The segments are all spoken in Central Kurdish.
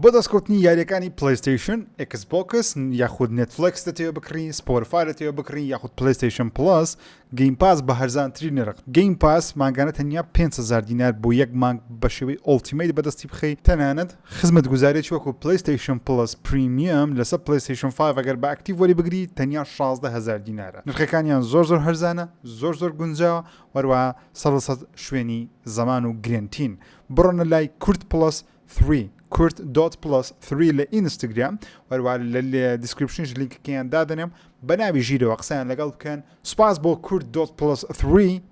بۆ دەستکەوتنی یاریەکانی پلیستیشن ئەکسبۆکس یاخود نێتفلکس دەتەوێت بکڕین سپۆرفای دەتەوێت بکڕین یاخود پلیستیشن پلاس گەیم پاس بە هەرزانترین نرخ گەیم پاس ماگانە تەنیا 5,000 دینار بۆ یەک مانگ بە شێوەی ئۆڵتیمەیت بەدەستی بخەیت تەنانەت خزمەت گوزارێکی وەکو پلیستیشن پلاس پریمیەم لەسەر پلیستیشن 5 ئەگەر بە ئاکتیڤ وەری بگری تەنیا 16,000 دینارە نرخەکانیان زۆر هەرزانە زۆر گونجاوە وەروە 100% شوێنی زەمان و گرنتین بڕۆنە لای کورت پلاس 3 kurt.plus3 لە ئینستاگرام وەروە لە دیسکریپشنش لینکەکەیان دادەنێم بە ناوی ژیرەوە قسەیان لەگەڵ بکەن سوپاس بۆ kurt.plus3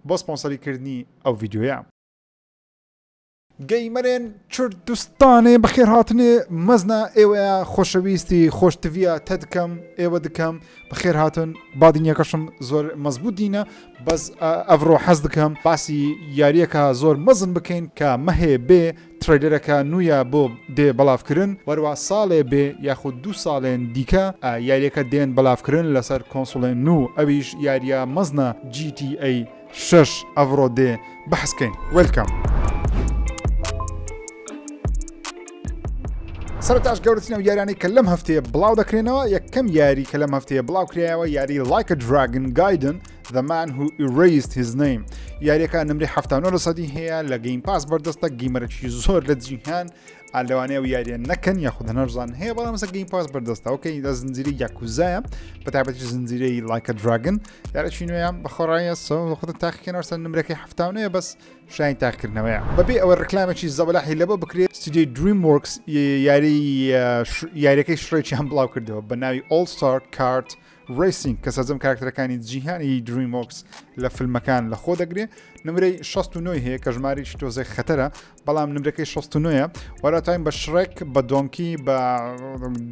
بۆ سپۆنسەریکردنی ئەو ڤیدیۆیە گەیمەرێن کوردستانێ بەخێر هاتنێ مەزنە ئێوەیە خۆشەویستی خۆشتڤە تە دکەم ئێوە دکەم بەخێر هاتن بادینیەکەشم زۆر مەزبوط دینە بەس ئەڤڕۆ حەز دکەم باسی یاریەکە زۆر مەزن بکەین کە مەهێ بێ تریلەرەکە نویە بۆ دێ بەڵافکردن وەروە ساڵێ بێ یاخود 2 ساڵێن دیکە یاریەکە دێن بەڵافکردن لەسەر کۆنسۆڵێن نو ئەویش یاریە مەزنە GTA 6 ئەڤڕۆ دێ بەحسکەین وێلکەم سەرتاش گەورەترینە و یارانەی کە لەم هەفتەیە بڵاو دەکرێنەوە یەکەم یاری کە لەم هەفتەیە بڵاو کرایەوە یاری Like a Dragon Gaiden The Man Who Erased His Name یاریەکە نمرەی 79% هەیە لە گەیم پاس بەردەستە گەیمەرێکی زۆر لە جیهان لەوانەیە و یاریە نەکەن یاخود هەنەرزان هەیە بەڵام مەسە گەیم پاس بەردەستە ئەوکەی لە زنجیرەی یاکوزایە بەتابەتی زنجیرەی Like a Dragon یارێکی نوێیە بەخۆڕایە خۆتە تاقیکەن ئەرسەر نمرەکەی 79 بەس شاین تاقیکردنەوەیە بەبێ ئەوە ڕکلامێکی زەبەلاحی لەبە بکرێت ستودیۆی DreamWorks یاریەکەی شڕێکیان بڵاو کردەوە بە ناوی All Star Kart Racing کە سەرجەم کاراکتەرەکانی جیهانی DreamWorks لە فیلمەکان لە خۆ دەگرێت نمرەی 69 هەیە کە ژمارەی تۆزێک خەتەرە بەڵام نمرەکەی 69 وەراتاین بە شڕێک بە دۆنکی بە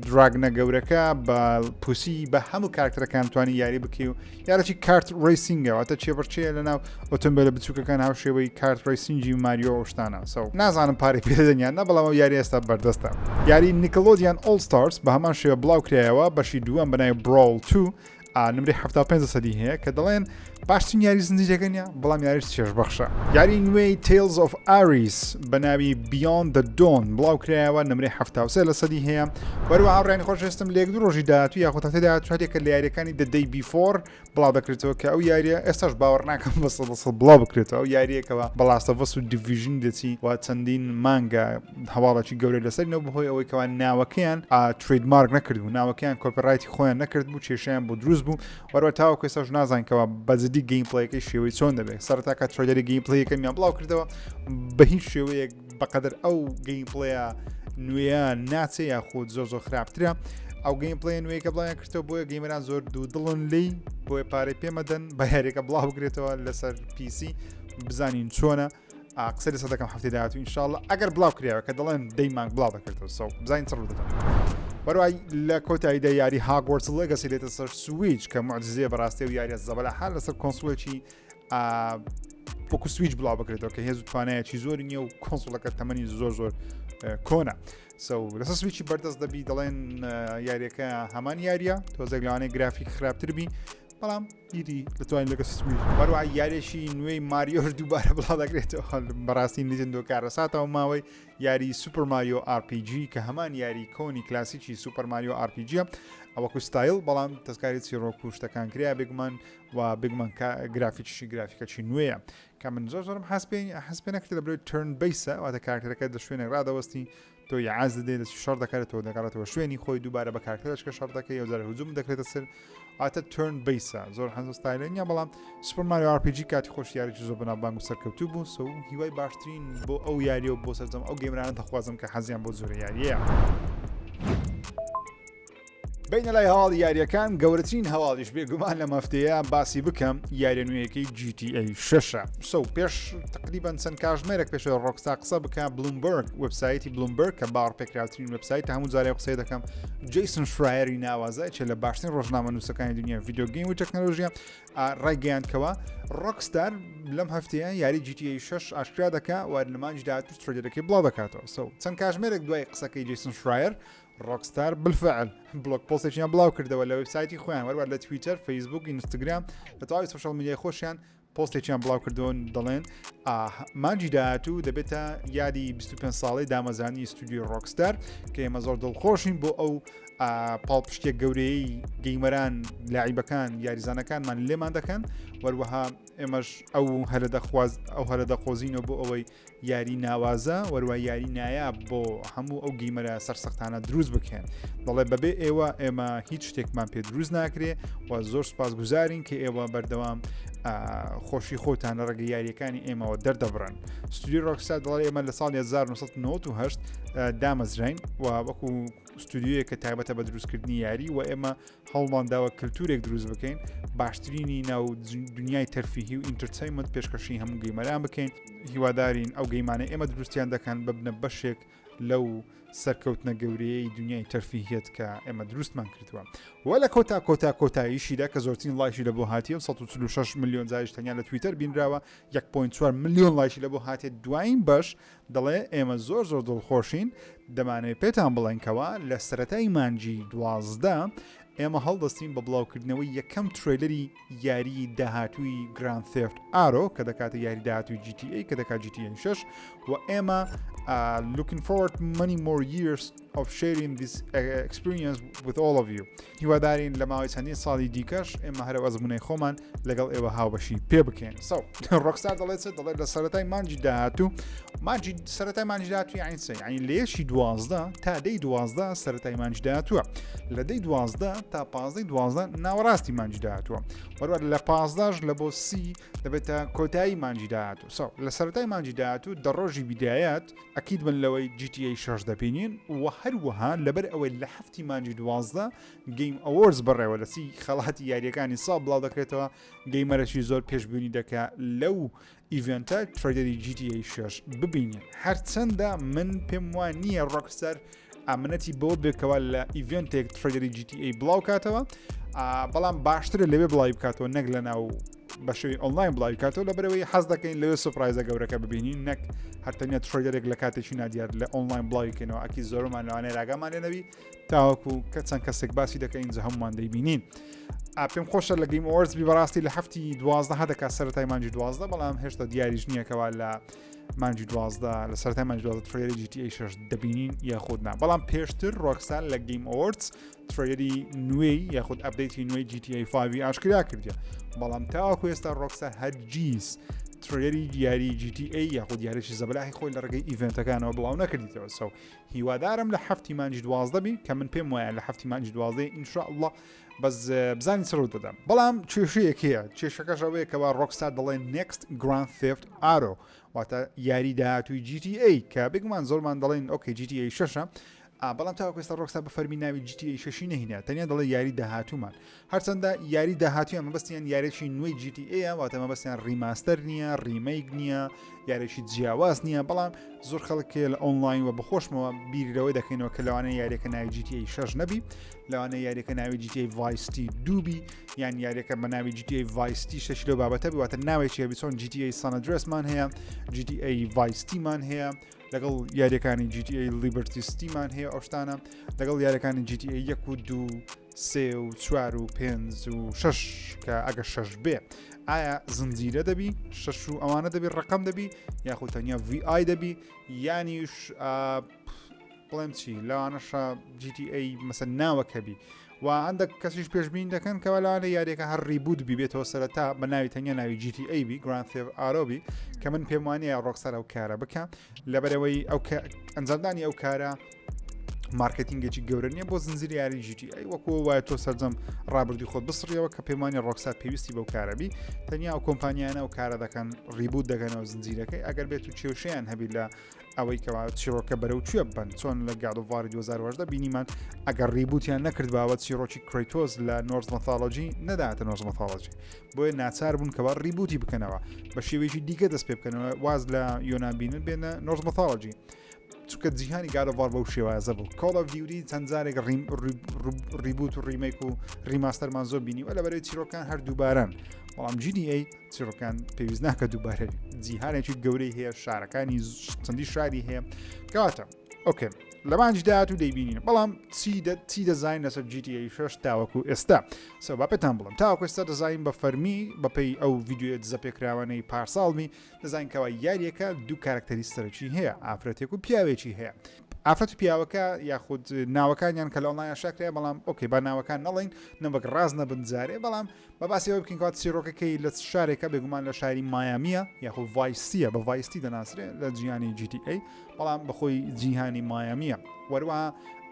دراگنە گەورەکە بە پوسی بە هەموو کاراکتەرەکان توانی یاری بکەی و یارەکی کارت ڕیسینگەوەتە چێبەرچەیە لەناو ئۆتۆمبیلە بچووکەکان هاو شێوەی کارت ڕیسینگی ماریۆ شتانە نازانم پارەی پێدەنیان نە بەڵام یاری ئێستا بەردەستە یاری نیکلۆدیان All Stars بە هەمان شێوە بڵاو کرایەوە بەشی دووەم بەناوی Brawl 2 نمرەی 75% هەیە کە دەڵێن باشترین یاری زنجیرەکەنیە بەڵام یاریش چێژبەخشە یاری نوێی Tales of Ares بە ناوی Beyond the Dawn بڵاو کرایەوە نمرەی 73% هەیە وەروە ئاڕێنی خۆشویستم لە 1-2 ڕۆژی داهاتوو یاخود هەفتەی داهاتوو هەرێکە لە یاریەکانی The Day Before بڵاو دەکرێتەوە کە ئەو یاریە ئێستاش باوەڕ ناکەم بە 100% بڵاو بکرێتەوە ئەو یاریەکەوە بە Last of Us و Division دەچی و چەندین مانگە هەواڵێکی گەورەی لەسەرینەوە بەهۆی ئەوەی کەوان ناوەکەیان تریدمارک نەکردبوو ناوەکەیان کۆپیڕایتی خۆیان نەکرد بوو کێشەیان بۆ دروست بوو وەروە تاوەکو ئێستاش نازانکەوە بەجددی گەیمپڵەیەکەی شێوەی چۆن دەبێت سەرتاکە تریلەری گەیمپڵەیەکەمیان بڵاو کردەوە بە هیچ شێوەیەک بەقەدر ئەو گەیمپڵەیە نوێیە ناچێ یاخود زۆر خراپترە ئەو گەیمپڵەیە نوێیەکە بڵایان کردەوە بۆیە گەیمەران زۆر دوو دڵن لی بۆیە پارەی پێمەدەن بە هەرێکە بڵاو بگرێتەوە لەسەر PC بزانین چۆنە قسە لەسەر دەکەم هەفتەی داهاتوو ئینشاءالله ئەگەر بڵاو کراوە کە دەڵێن دەیمانگ بڵاو دەکردەوە بزانین چڕ دەکەم بەروای لە کۆتاییدا یاری هاگوارتس لێگەسی لێتە سەر سویچ کە معجزەیە بەڕاستی و یاریە زەبەلاحال لەسەر کۆنسۆڵێکی وەکو سویچ بڵاو بکرێتەوە کە هێز و توانایەکی زۆری نییە و کۆنسۆڵەکە تەمەنی زۆر کۆنە لەسەر سویچی بەردەست دەبی دەڵێن یاریەکە هەمان یاریە تۆزێک لەوانەیە گرافیک خراپتربی بەڵام ئیدی دەتوانین لەگە سویچ بەروە یاریشی نوێی ماریۆش دووبارە بڵاو دەکرێتەوە بەڕاستی نینتندۆ کارەساتەوە ماوەی یاری سوپەر ماریۆ RPG کە هەمان یاری کۆنی کلاسیکی سوپەر ماریۆ RPG ئەوەکو ستایل بەڵام تەسکاری چیرۆک و شتەکان کریا بگمان و بگمان گرافیکەکی نوێیە کە من زۆرم حەسپێ نەکرێت لە بڵێ ترن بیسە واتە کارکتەرەکە دە شوێنێک ڕادەوەستی تۆ یاعاز دەدێت دەستی شەڕ دەکاتەوە دەگەڕێتەوە شوێنی خۆی دووبارە بە کارکتەرەکە شەڕ دەکەی و جارە هجووم دەکرێتە سەر ئاتە ترن بیسە زۆر هەنز ستایلە نیە بەڵام سوپەر ماریۆ RPG کاتی خۆش یاریی زۆر بەناوبانگ و سەرکەوتوو بوو هیوای باشترین بۆ ئەو یاریە و بۆ سەرجەم ئەو گەیمرانە دەخوازم کە حەزیان بۆ زۆر یاریەیە بین لای هەواڵی یاریەکان گەورەترین هەواڵیش بێگومان لە مەفتەیە باسی بکەم یاریە نوێیەکەی GTA 6 پێش تقریبان چەند کاتژمێرێک پێش ڕۆکستا قسە بکە بلومبرگ وبسایتی بلومبرگ کە باڕ پێکراوترین وبسایت هەموو جارێ قسەی دەکەم جیسن شرایەری ناوازە چێ لە باشترین ڕۆژنامە نووسەکانی دنیا ڤیدیۆ گەیم و تەکنۆلۆژیا ڕایگەیاندکەوە ڕۆکستار لەم هەفتەیە یاری GTA 6 ئاشکرا دەکا و لە مانگی داهاتوو ترێلەرەکەی بڵاو دەکاتەوە چەند کاتژمێرێک دوای قسەکەی جیسن شرایر ڕۆکستار بالفعل بلوگ پۆستێکیان بڵاو کردەوە لە وبسایتی خۆیان وەروە لە تویتر فەیسبوک ئینستاگرام لە تەواوی سوشال میدیای خۆشیان پۆستێکیان بڵاو کردەوە دەڵێن مانجی داهاتوو دەبێتە یادی 25 ساڵی دامەزانی استودیۆ ڕۆکستار کە ئێمە زۆر دڵخۆشین بۆ ئەو پاڵپشتێک گەورەی گەیمەران لاعیبەکان یاریزانەکانمان لێمان دەکەن وەروەها ئێمەش ئەو هەرە دەخۆزینەوە بۆ ئەوەی یاری ناوازە وەروە یاری نایاب بۆ هەموو ئەو گەیمەرە سەرسەختانە دروست بکەن دەڵێ بەبێ ئێوە ئێمە هیچ شتێکمان پێ دروست ناکرێ و زۆر سپاس گوزارین کە ئێوە بەردەوام خۆشی خۆتان لە ڕێگە یاریەکانی ئێمەوە دەردەبڕن ستودیۆ ڕۆکستار دەڵێ ئێمە لە ساڵی 1998 دامەزراین و وەکو ستودیۆیە کە تایبەتە بە دروستکردنی یاری و ئێمە هەوڵمانداوە کللتورێک دروست بکەین باشترینی ناو دنیای تەرفیهی و ئینترتەینمنت پێشکەشی هەموو گەیمەران بکەین هیوادارین ئەو گەیمانە ئێمە دروستیان دەکەن ببنە بەشێک لەو سەرکەوتنە گەورەیەی دنیای تەرفیهێت کە ئێمە دروستمان کردووە وە لە کۆتاییشیدا کە زۆرترین لایشی لە بۆ هاتیە 146 میلیۆن جایش تەنیا لە تویتەر بینراوە 1.4 میلیۆن لایشی لە بۆ هاتێ دوایین بەش دەڵێ ئێمە زۆر دڵخۆشین دەمانەوێت پێتان بڵێنکەوە لە سەرەتای مانجی 12 ئێمە هەڵدەستین بە بڵاوکردنەوەی یەکەم تریلەری یاری داهاتووی گراند ثێفت ئارۆ کە دەکاتە یاری داهاتووی GTA کە دەکات GTA 6 و ئێمە looking forward many more years of sharing this experience with all of you هیوادارین لە ماوەی چەندین ساڵی دیکەش ئێمە هەرە ئەزمونەی خۆمان لەگەڵ ئێوە هاوبەشی پێ بکەین ڕۆکستار دەڵێت لە سەرەتای مانجی داهاتوو سەرەتای مانجی داهاتوو یعنی چی یعنی لە یەشی 12 تا دەی 12 سەرەتای مانجی داهاتووە لە دەی 12 تا 15 ناوەڕاستی مانجی داهاتووە وەروە لە 15 لە بۆ 30 دەبێتە کۆتایی مانجی داهاتوو لە سەرەتای مانجی داهاتوو دەڕۆژی بیدایەت ئەکید من لەوەی GTA 6 دەبینین و هەروەها لەبەر ئەوەی لە هەفتی مانجی 12 گەیم ئەوەرز بڕێوە لە سی خەڵاتی یاریەکانی ساڵ بڵاو دەکرێتەوە گەیمەرەشی زۆر پێشبینی دەکات لەو ئیڤنتە تریلەری GTA 6 ببینین هەرچەندە من پێم وان نییە ڕۆکستار ئامنەتی بۆ بێکەوە لە ئیڤنتێک تریلەری GTA بڵاو کاتەوە بەڵام باشترە لەوێ بڵاوی بکاتەوە نەک لە ناو بە شێوەی ئۆنلاین بڵاوی کاتەوە لەبەرەوەی حەز دەکەین لەوێ سوپرایزە گەورەکە ببینین نەک هەرتەنیا تریلەرێک لە کاتێکی نادیار لە ئۆنلاین بڵاویکەنەوە ئەکی زۆرمان لەوانەیە ڕاگەمان لێنەوی تاوەکو کە چەند کەسێک باسی دەکەین جە هەمومان دەیبینین پێم خۆشە لە گەیم ئەوەرز بەڕاستی لە هەفتی 12 دەکات سەرەتای مانجی 12 بەڵام هێشتا دیاریش نییەکەوە لە مانجی 12 لە سەرەتای مانجی 12 تریلەری GTA 6 دەبینین یاخودنا بەڵام پێشتر ڕۆکستار لە گەیم ئەوەردز تریلەری نوێی یاخود ئەپدەیتی نوێی GTA 5 ئاشکرا کردیە بەڵام تاوەکو ئێستا ڕۆکستار هەرگیز تریلەری دیاری GTA یاخود دیارێکی زەبەلاهی خۆی لە ڕێگەی ئیڤنتەکانەوە بڵاو نەکردیتەوە هیوادارم لە هەفتی مانجی 12 بی کە من پێم وایە لە هەفتی مانجی 12 ئینشاءالله بەس بزانین سەرۆ دەدەم بەڵام کێشەیەک هەیە کێشەکەش ئەوەیە کەوا ڕۆکستار دەڵێن Next Grand Theft Auto واتە یاری داهاتووی GTA کە بگومان زۆرمان دەڵێن ئۆکەی GTA 6 بەڵام تاوەکو ئێستا ڕۆکستار بە فەرمی ناوی GTA 6 نەهینە تەنیا دەڵێ یاری داهاتوومان هەرچەندە یاری داهاتوویان مەبەستیان یارێکی نوێی GTA واتە مەبەستیان ڕیماستەر نییە ڕیمەیک نییە یارێکی جیاواز نییە بەڵام زۆر خەڵکێ لە ئۆنلاین و بەخۆشمەوە بیرەوەی دەکەینەوە کە لەوانەیە یاریەکە ناوی GTA 6 نەبی لەوانەیە یاریەکە ناوی GTA Vice City 2 بی یان یاریەکە بە ناوی GTA Vice City 6 لەو بابەتە بی واتە ناوێکی هەبی چۆن GTA San Andreasمان هەیە GTA Vice Cityمان هەیە لەگەڵ یاریەکانی GTA Liberty Cityمان هەیە ئەوشتانە لەگەڵ یاریەکانی GTA 1 و 2 3 و 4 و 5 و 6 کە ئەگە 6 بێ ئایا زنجیرە دەبی 6 و ئەوانە دەبی ڕقم دەبی یاخود تەنیا VI دەبی یانیش بڵێم چی لەوانەشە GTA مەسەن ناوەکەبی و هەندێک کەسیش پێشبین دەکەن کە لەوانە یاریەکە هەر ڕیبوت بیبێتەوە سەرەتا بە ناوی تەنیا ناوی GTA بی Grand Theft Auto بی کە من پێم وانەیە ڕۆکستار ئەو کارە بکە لەبەرەوەی ئەو ئەنجامدانی ئەو کارە مارکتینگێکی گەورە نییە بۆ زنجیری یاری GTA وەکو وایە تۆ سەرجەم ڕابردی خۆت بسڕیەوە کە پەیمانی ڕۆکستار پێویستی بەو کارەبی تەنیا ئەو کۆمپانیانە و کارە دەکەن ڕیبوت دەگەنەوە زنجیرەکەی ئەگەر بێت و کێوشیان هەبی لە ئەوەی کەوا چیرۆکە بەرەو کوێ بن چۆن لە God of War 2018 بینیمان ئەگەر ڕیبوتیان نەکرد باوە چیرۆکی کریتۆز لە Norse Mythology نەداتە Norse Mythology بۆیە ناچار بوون کەوا ڕیبوتی بکەنەوە بە شێوەیەکی دیکە دەست پێ بکەنەوە واز لە یۆنان بینن بێنە Norse Mythology چونکە جیهانی God of War بەو شێوازە بوو Call of Duty چەند جارێک ڕیبوت و ڕیمەیک و ڕیماستەرمان زۆر بینی و لەبەرەوەی چیرۆکان هەر دووبارەن بەڵام GTA چیرۆکان پێویست ناکە دووبارە جیهانێکی گەورەی هەیە شارەکانی چەندی شاری هەیە کەواتە ئۆکێ لە مانجی داهات و دەیبینین بەڵام چی دەزاین لەسەر GTA 6 تاوەکو ئێستا سەبا پێتان بڵم تاوەکو ئێستا دەزاین بە فەرمی بەپەی ئەو ڤیددیوە دزە پێکراوانەی پارساڵمی دەزانکەوە یاریەکە دوو کارکتەری سەرکی هەیە ئافرەتێک و پیاوێکی هەیە ئافرەت پیاوەکە یاخود ناوەکانیان کە لە ئۆنلاین شاکرێ بەڵام ئۆکەی با ناوەکان نەڵین نەبک ڕاز نەبنجارێ بەڵام بە باسیەوە بکەینکات چیرۆکەکەی لە شارێکە بێگومان لە شاری مایامیە یاخود ڤایسیە بە ڤایستی دەناسرێ لە جیهانی GTA بەڵام بەخۆی جیهانی مایامیە وەروە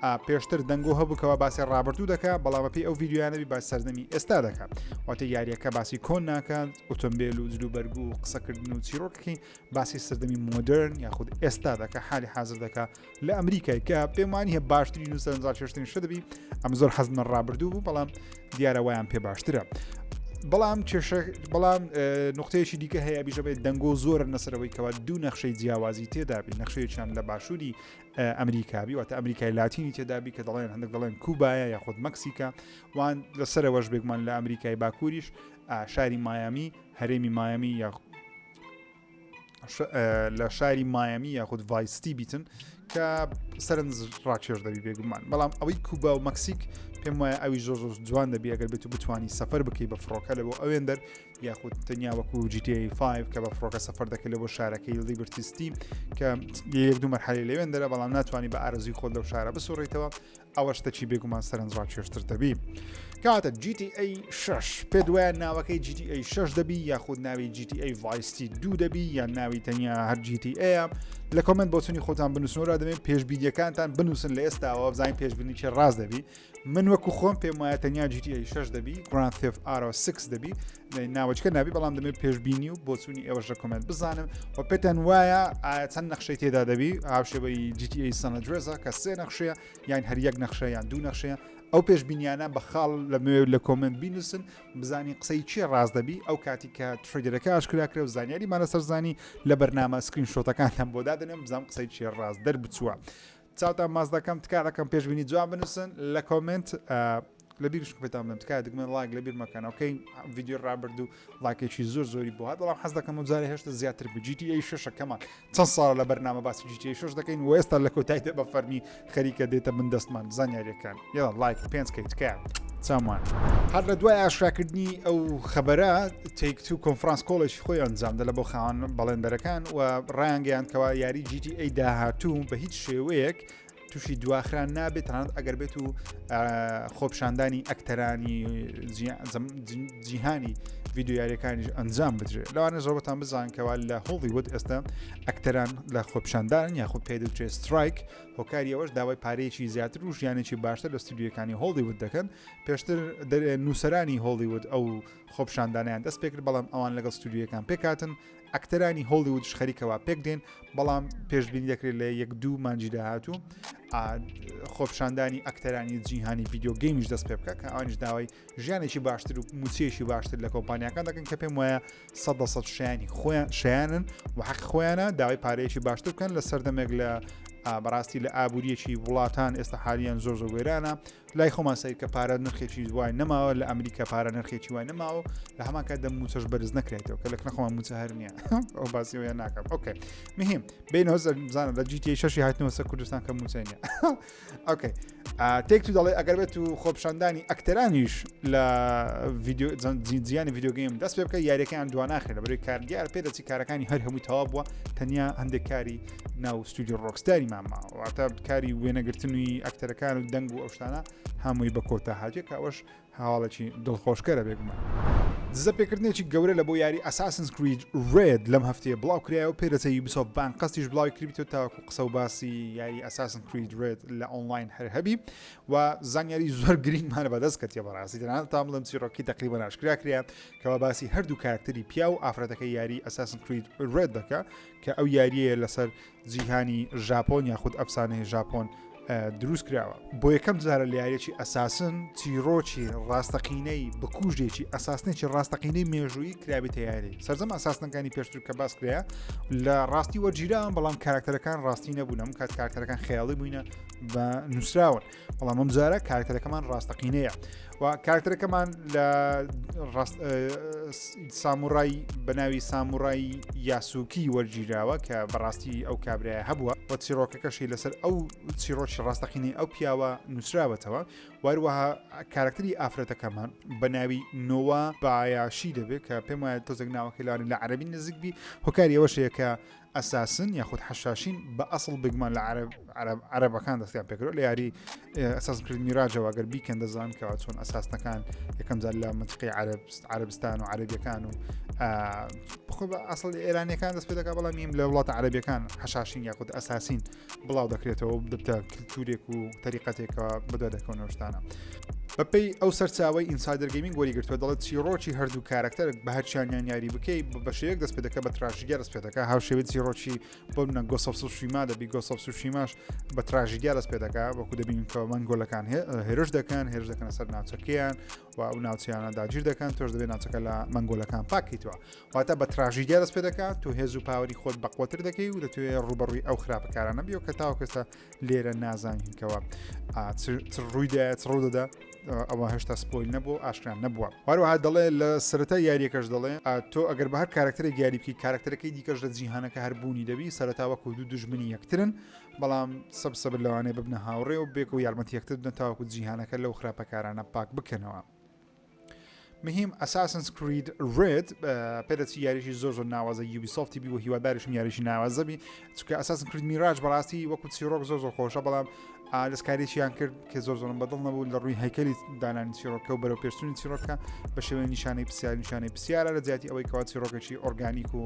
پێشتر دەنگۆ هەبووکەوە باسی ڕابردوو دەکات بەڵام پێی ئەو ڤیددیویانەبی باس سەردەمی ئێستا دەکات واتە یاریەکە باسی کۆن ناکات ئۆتۆمبیل و جلوبەرگ و قسەکردن و چیرۆکەکەی باسی سەردەمی مۆدرن یاخود ئێستا دەکات حالی حاضر دەکات لە ئەمریکای کە پێمانی هەیە باشترین و سەرنجڕاکێشترین شدەبی ئەم زۆر حەزمە ڕابردوو بوو بەڵام دیارە وایان پێ باشترە بەڵام نقطەیەکی دیکە هەیە بیژە بێت دەنگۆ زۆر نەسەرەوەی کەوا دوو نەخشەی جیاوازی تێدابی نەخشەیەکیان لە باشووری ئەمریکابی واتە ئەمریکای لاتینی تێدابی کە دەڵێن هەندێک دەڵێن کوبایە یاخود مەکسیکا وان لەسەرەوەش بێگومان لە ئەمریکای باکووریش شاری مایامی هەرێمی مایامی یا لە شاری مایامی یاخود ڤایستی بیتن کە سەرنج ڕاکێش دەبی بێگومان بەڵام ئەوەی کوبا و مەکسیک پێم وایە ئەوی زۆر جوان دەبی ئەگەر بێت و بتوانی سەفەر بکەی بە فڕۆکە لە بۆ ئەوێندەر یاخود تەنیا وەکو GTA 5 کە بە فڕۆکە سەفەر دەکەی لە بۆ شارەکەی لیبرتی سیتی کە یەک دوو مەرحەلەی لەوێندەرە بەڵام ناتوانانی بە ئارەزوی خۆت لەو شارە بسوڕیتەوە ئەوە شتێکی بێگومان سەرنج ڕاکێشتر دەبی کاتە GTA 6 پێ دوایە ناوەکەی GTA 6 دەبی یاخود ناوی GTA Vice 2 دەبی یان ناوی تەنیا هەر GTA لە کۆمنت بۆچنی خۆتان بنووسنەوە دەمێت پێشبینیەکانتان بنووسن لە ئێستاەوە بزانین پێشبینی چێ ڕاست دەبی من وەکو خۆم پێم وایە تەنیا GTA 6 دەبی Grand Theft Auto 6 دەبی ناوچکە نابی بەڵام دەمێت پێشبینی و بۆچوونی ئێوەش لە کۆمنت بزانم و پێتان وایە چەند نەخشەی تێدا دەبی هاوشێوەی GTA San Andreas کە سێ نەخشەیە یان هەر یەک نەخشە یان دوو نەخشەیە ئەو پێشبینیانە بە خاڵ لە کۆمنت بینوسن بزانین قسەی چی ڕاست دەبی ئەو کاتی کە تریدەرەکە ئاشکراکرێ و زانیاریمانە سەرزانی لە بەرنامە سکرین شۆتەکانتان بۆ دادنم بزانم قسەی چی ڕاست دەربچووە چاوتان ماز دەکەم تکارەکەم پێشبینی جوان بنووسن لە کۆمنت لەبیرش پێتان بڵێم تکای دەگمن لایک لەبیر مەکەن ئەوکەی ڤیدیۆ ڕابرد و لایکێکی زۆری بۆ هات بەڵام حەز دەکەم و جارێ هێشتا زیاتر بە GTA 6ەکەمان چەند ساڵە لە بەرنامە باسی GTA 6 دەکەین و ئێستا لە کۆتاییدا بە فەرمی خەریکە دێتە من دەستمان زانیاریەکان یاڵا لایک پێنجکەی تکایە چامان هەر لە دوای ئاشراکردنی ئەو خەبەرە تێکتو کۆنفرانس کۆڵێکی خۆی ئەنجامدە لە بۆ خاوەن بەڵێندەرەکان و ڕایانگەیانکەوە یاری GTA داهاتوو بە هیچ شێوەیەک تووشی دواخران نابێت تەنانەت ئەگەر بێت و خۆپشاندانی ئەکتەرانی جیهانی ڤیددیۆیاریەکانیش ئەنجام بدرێت لەوانە زۆربەتان بزانکەوە لە هۆڵیوود ئێستا ئەکتەران لە خۆپشاندان یاخود پێدەچێت سترایک هۆکاریەوەش داوای پارەیەکی زیاتر و ژیانێکی باشتر لە ستودیۆکانی هۆڵیوود دەکەن پێشتر نووسەرانی هۆڵیوود ئەو خۆپشاندانیان دەست پێکرد بەڵام ئەوان لەگەڵ ستودیۆکان پێکاتن ئەکتەرانی هۆڵیوودش خەریکەوە پێک دێن بەڵام پێشبینی دەکرێت لە یەک دوو مانجی داهاتوو خۆپشاندانی ئەکتەرانی جیهانی ڤیددیۆ گەیمیش دەست پێ بکە کە ئەوانیش داوای ژیانێکی باشتر و موچێکی باشتر لە کۆمپانیەکان دەکەن کە پێم وایە 100% شیانی شیانن و حەق خۆیانە داوای پارەیەکی باشتر بکەن لە سەردەمێک لە بەڕاستی لە ئابوووریەکی وڵاتان ئێستا حالیان زۆر گوێرانە لای خۆمان سەیر کە پارە نرخێکی وای نەماوە لە ئەمریکا پارە نرخێکی وای نەماوە لە هەمان کات دەم موچەش بەرز نەکرێتەوە کە لەک نەخۆمان موچە هەر نییە ئەو باسیەوەیان ناکەم ئۆکێ مهم بینەوە بزانە لە GTA 6 هاتنەوە سەر کوردستان کە موچە نییە ئۆکێ تێک تو دەڵێ ئەگەر بێت و خۆپشاندانی ئەکتەرانیش لە جیانی ڤیددیۆگەیم دەست پێ بکە یاریەکەیان دواناخێت لە بەرەوەی کارگیار پێدەچی کارەکانی هەر هەمووی تەواو بووە تەنیا هەندێک کاری ناو ستودیۆ ڕۆکستاری ماماواتە کاری وێنەگرتنوی ئەکتەرەکان و دەنگ و ئەو شتانە هەمووی بە کۆتا هاجێک ئەوەش هاوڵێکی دڵخۆشکەرە بێگومان دزە پێکردنێکی گەورە لە بۆ یاری Assassin's Creed Red لەم هەفتەیە بڵاو کرایەوە پێدەچەی Ubisoft بان قەستیش بڵاوی کردیتەوە تاوەکو قسە و باسی یاری Assassin's Creed Red لە ئۆنلاین هەر هەبی و زانیاری زۆر گرنگمانە بەدەست کەتیە بەڕاستی تەنانەت تا بڵێم چیرۆکی تقریبا ئاشکرا کرا کەوا باسی هەردوو کارکتەری پیا و ئافرەتەکەی یاری Assassin's Creed Red دەکە کە ئەو یاریە لەسەر جیهانی ژاپۆن یاخود ئەفسانەی ژاپۆن دروست کراوە بۆ یەکەم جارە لە یاریەکی ئەساسن چیرۆکی ڕاستەقینەی بکوژێکی ئەساسنێکی ڕاستەقینەی مێژووی کرابێتە یاری سەرجەم ئەساسنەکانی پێشتر کە باس کرا لە ڕاستی وەرگیران بەڵام کارکتەرەکان ڕاستی نەبوون ئەم کات کارکتەرەکان خەیاڵی بووینە بە نووسراون بەڵام ئەم جارە کارکتەرەکەمان ڕاستەقینەیە و کارکتەرەکەمان لە ساموڕای بەناوی ساموڕای یاسووکی وەرگیراوە کە بەڕاستی ئەو کابرای هەبووە و چیرۆکەکەشی لەسەر ئەو چیرۆکی ڕاستەقینەی ئەو پیاوە نووسراوەتەوە واروەها کارکتری ئافرەتەکەمان بەناوی نۆوا بایاشی دەبێت کە پێم وایە تۆزێک ناوەکەی لانی لە عەرەبی نزیکبی هۆکاری ئەوەشەیە کە ئەساسن یاخود حەشاشین بە ئەسڵ بگمان لە عەرەبەکان دەستیان پێکرۆ لە یاری ئەساس کرد میراجەوە گەر بیکەن دەزان کەەوە چۆن ئەساسنەکان یەکەم جار لە منطقەی عەرەبستان و عەرەبیەکان و بخۆ بە ئەسڵ ئێرانیەکان دەست پێ دەکات بەڵام میم لە وڵاتە عەرەبیەکان حەشاشین یاخود ئەساسین بڵاو دەکرێتەوە دەبتە کلتورێک و تەریقەتێکەوە بەدوای دەکەونەوە شتانە بەپێی ئەو سەرچاوی ئینسایدەر گەیمینگ وەریگرتووە دەڵێت چیرۆکی هەردوو کارکتەرێک بە هەرچیانیان یاری بکەی بە شێوەیەک دەست پێ دەکات بە تراژیدیا دەست پێ دەکات هاوشێوەی چیرۆکی بۆ منە گۆست ئۆف سوشیما دەبی گۆست ئۆف سوشیماش بە تراژیدیا دەست پێ دەکات وەکو دەبینین کە مەنگۆلەکان هێرش دەکەن سەر ناوچەکەیان و ئەو ناوچیانە داگیر دەکەن تۆش دەبێت ناوچەکە لە مەنگۆلەکان پاکیتەوە واتە بە تراژیدیا دەست پێ دەکات تۆ هێز و پاوەری خۆت بەقوتر دەکەی و دەتوێت ڕوبەڕووی ئەو خراپەکارانە بیەوە کە تاوەکەستا لێرە نازانینکەوە ڕوویدا ڕوودەدا ئەوە هێشتا سپۆیل نەبوو ئاشکران نەبووە واروها دەڵێ لە سەرەتا یاریەکەش دەڵێ تۆ ئەگەر بە هەر کارکتەرێک یاری بکەی کارکتەرەکەی دیکەش لە جیهانەکە هەربوونی دەبی سەرەتاوەکو دوو دژمنی یەکترن بەڵام سەبسەبر لەوانەیە ببنە هاوڕێ و بێک و یارمەتی یەکتر بدەن تاوەکو جیهانەکە لەو خراپەکارانە پاک بکەنەوە مهم Assassin's Creed Red پێدەچی یاریشی زۆر ناوازە Ubisoft بی و هیواداریشم یاریشی ناوازە بی چونکە Assassin's Creed Mirage بەڕاستی وەکو چیرۆک زۆر خۆشە بەڵام دەستکاریشیان کرد کە زۆرم بەدڵ نەبوو لە ڕووی هەیکەلی دانانی چیرۆکە و بەرەو پێشتونی چیرۆکە بە شێوەیە نیشانەی پرسیارە لە جیاتی ئەوەی کەوا چیرۆکێکی ئۆرگانیک و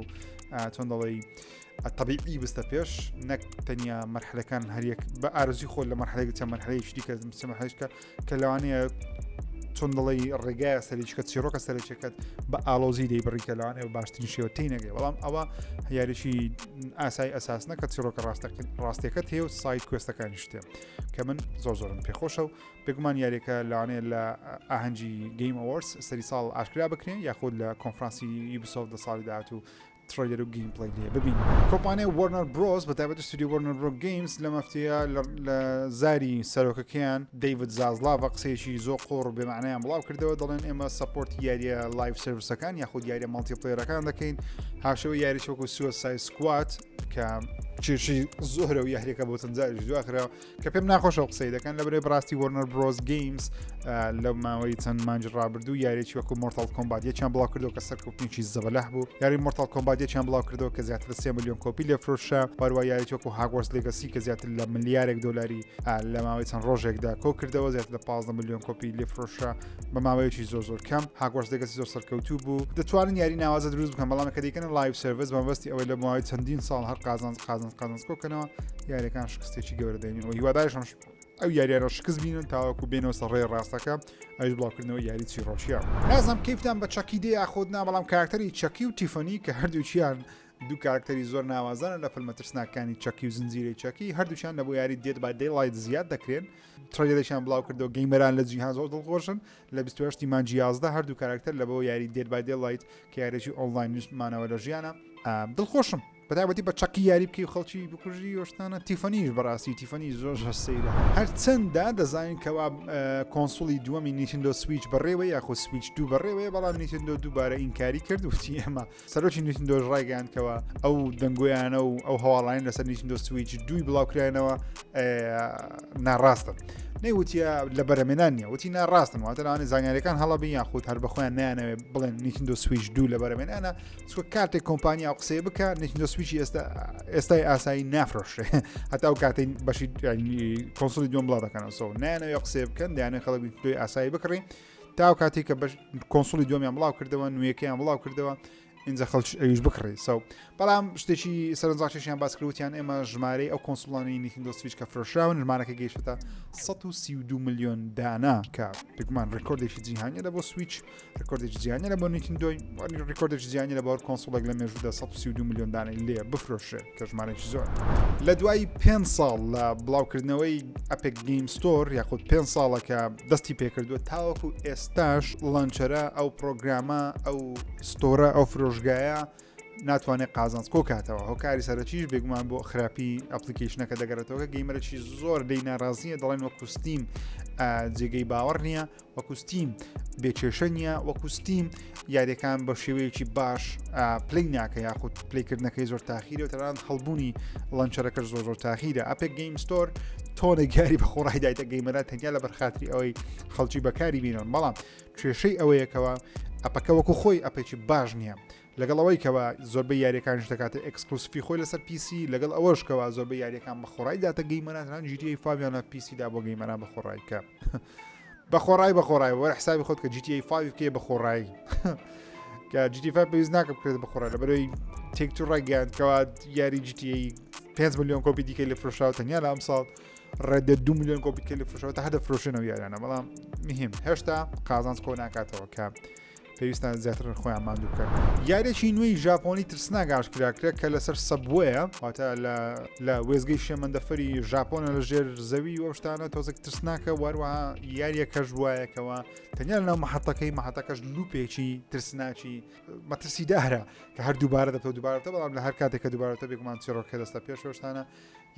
چۆن دەڵێی طبیعی بستە پێش نەک تەنیا مەرحلەکان هەریەک بە ئارزوی خۆ لە مەرحلەیەک چەند مەرحلەیەکی دیکە مەرحلەیەکە کە لەوانەیە چۆن دڵی ڕێگایە سەرچکە چیرۆکە سەرچەکەت بە ئالۆزی دەی بڕیکەلانێ و باشترین شێوە تی نەگەی بەڵام ئەوە یاریشی ئاسایی ئەساس نەکە چیرۆکە ڕاستیەکەت هەیە و سایت کوێستەکانی شتێ کە من زۆرم پێخۆشە و بێگومان یاریەکە لەوانەیە لە ئاهەنگی گەیم ئەوەرس سەری ساڵ ئاشکرا بکرێن یاخود لە کۆنفرانسی یوبیسۆفت لە ساڵی داهات و ترێلر و گیم پلی لێ ببین کۆمپانیای وەرنەر برۆز بەتایبەتی ستودیۆ وەرنەر برۆ گەیمز لە مەفتەیە لە زاری سەرۆکەکەیان دەیڤد زازلاڤ قسەیەکی زۆر قۆڕ بێمعنەیان بڵاو کردەوە دەڵێن ئێمە سەپۆرت یاریە لایڤ سرویسەکان یاخود یاریە مەڵتیپلەیەرەکان دەکەین هاوشەوە یاریی وەکو سوسای سکوات کە چێشی زۆرە و یاریەکە بۆ چەندجاری دواخراوە کە پێم ناخۆشە قسەی دەکەن لەبەرێ بڕاستی وەرنەر برۆز گەیمز لەو ماوەی چەند مانج ڕابردوو یاریی وەکو مۆرتال کۆمبات یەکیان بڵاو کردەوە کە سەرکەوتنیی زەبەلەح بوو یاری مۆرتال کۆمبات یەکیان بڵاو کردەوە کە زیاتر لە 3 ملیۆن کۆپی لێفرۆشە هەروە یاریی وەکو هاگوارتس لێگەسی کە زیاتر لە ملیارێک دۆلاری لە ماوەی چەند ڕۆژێکدا کۆ کردەوە زیاتر لە 15 ملیۆن کۆپی لێفرۆشە بە ماوەیەکی زۆر کەم هاگوارتس لێگەسی زۆر سەرکەوتوو بوو دەتوانن یاری ناوازە دروست بکەن بەڵام کە دەیکەن لایڤ سرویس بەمەبەستی ئەوەی لە ماوەی چەندین ساڵ هەر قازانز کۆکەنەوە یاریەکان شکستێکی گەورە دێنین و هیواداریشم ئەو یاریانە شکست بینن تاوەکو بێنەوە سەڕێ ڕاستەکە ئەوش بڵاوکردنەوە یاری چیرۆشیە نازم کەیفتان بە چەکی دێ یاخۆدنا بەڵام کارکتەری چەکی و تیفەنی کە هەردووچیان دوو کارکتەری زۆر ناوازانە لە فیلمە ترسناکانی چەکی و زنجیرەی چەکی هەردووچیان لە بۆ یاری دێت بای دەیلایت زیاد دەکرێن ترێلەشیان بڵاو کردەوە گەیمەران لە جیهان زۆر دڵخۆشن لە 28 مانجی 11 هەردوو کارکتەر لە بۆ یاری دێت بای دەیلایت کە یاریی ئۆنلاین نووسمانەوە لە ژیانە دڵخۆشم بەتابەتی بە چەکی یاری بکەی خەڵکی بکوژی وەشتانە تیفەنیش بەڕاستی تیفەنی زۆر سەیرە هەرچەنددا دەزانین کەوا کۆنسوڵی دووەمی نیتندۆ سویچ بەڕێوە یاخۆ سویچ دوو بەڕێوەیە بەڵام نیتندۆ دووبارە ئینکاری کرد وتی ئەمە سەرۆکی نیتندۆ ڕایگەیاندکەوە ئەو دەنگۆیانە و ئەو هەواڵین لەسەر نیتندۆ سویچ دوی بڵاوکرایەوە ناڕاستن نەیوتیە لە بەرەمێنان نیە وتی ناڕاستن واتەوانێت زانیاریەکان هەڵەبی یاخود هەر بەخۆیان نیانەوێت بڵێن نیتندۆ سویچ دوو لە بەرەمێنانە چکە کاتێک کۆمپانیا ئەو قسەیە بکە نیتندۆ سویچی ئێستای ئاسایی نافرۆشێ هەتا ئەو کاتەی بەشی کۆنسوڵی دوم بڵاو دەکەنەوە سۆ نیانەوێت قسەیە بکەن دەیانێت خەڵک دوی ئاسایی بکڕین تا ئەو کاتی کە کۆنسوڵی دومیان بڵاو کردەوە نوێیەکەیان بڵاو کردەوە اینجا خەڵک ئەویش بکڕی سەو بەڵام شتێکی سەرنجاکیشیان باس کردوتیان ئێمە ژمارەی ئەو کۆنسوڵانی نیتندۆ سویچ کە فرۆشراون ژمارەکە گەیشتە 132 ملیۆن دانا کە بگومان ڕێکۆردێکی جیهانی لە بۆ سویچ ڕێکۆردێکی جیهانی لە بۆ نیتندۆی ڕێکۆردێکی جیهانی لە بۆ کۆنسوڵێک لە مێژوودا 132 ملیۆن دانای لێ بفرۆشێ کە ژمارەی زۆر لە دوای 5 ساڵ لە بڵاوکردنەوەی ئەپێک گەیم ستۆر یاخود 5 ساڵەکە دەستی پێکردووە تاوەکو ئێستاش لانچەرە ئەو پرۆگرامە ئەو ستۆرە ئەو فرۆژگایە ناتوانێت قازانس کۆ کاتەوە هۆکاری سەرچیش بێگومان بۆ خراپی ئەپلیکیشنەکە دەگەرێتەوە گەیمەرەی زۆر دەی ناڕازیە دەڵێن وەکو ستیم جێگەی باوەڕ نییە وەکو ستیم بێکێشە نییە وەکو ستیم یاریەکان بە شێوەیەکی باش پلی ناکە یاخود پلیکردنەکەی زۆر تاخیرە و تەنانەت هەڵبوونی لەنچەرەکە زۆر تاخیرە ئەپێک گەیم ستۆر تۆنە گاری بە خۆڕای دایتە گەیمەرە تەنیا لە بەرخاتری ئەوەی خەڵکی بەکاری بینن بەڵام کێشەی ئەوەیەکەوە ئەپەکە وەکو خۆی ئەپێکی باش نییە لەگەڵەوەی کەەوە زۆربەی یاریەکانش دەکاتە ئەکسکلوسیفی خۆی لەسەر PC لەگەڵ ئەوەشکەوە زۆربەی یاریەکان بە خۆڕای داتە گەیمەران GTA 5 لە PC دا بۆ گەیمەران بە خۆڕای کە بە خۆڕای وەرە حسابی خۆت کە GTA 5 بکێ بە خۆڕایی کە GTA 5 پێویست ناکە بکرێت بە خۆڕای لەبەرەوەی تێکتو ڕێگەیاندکەوە یاری GTA 5 ملیۆن کۆپی دیکەی لە فرۆشاوە تەنیا لە ئەم ساڵ ڕێدە 2 ملیۆن کۆپی لە فرۆشەوە تا هەدە فرۆشنەوە یاریانە بەڵام مهم هێشتا قازانس کۆ ناکاتەوە کە پێویستان زیاتر خۆیان ماندوو بکەن یارێکی نوێی ژاپۆنی ترسناک ئاشکراکرێت کە لەسەر سەبوەیە واتە لە وێزگەی شێمەندەفەری ژاپۆنە لە ژێر زەوی و شتانە تۆزێک ترسناکە واروەها یاریەکەش وایەکەوە تەنیا لەناو مەحەتەکەش لوپێکی ترسناکی مەترسیدارە کە هەر دووبارە دەبێت دووبارەتە بەڵام لە هەر کاتێکە دووبارەتە بێگومان چێڕۆکە دەستە پێشەوەشتانە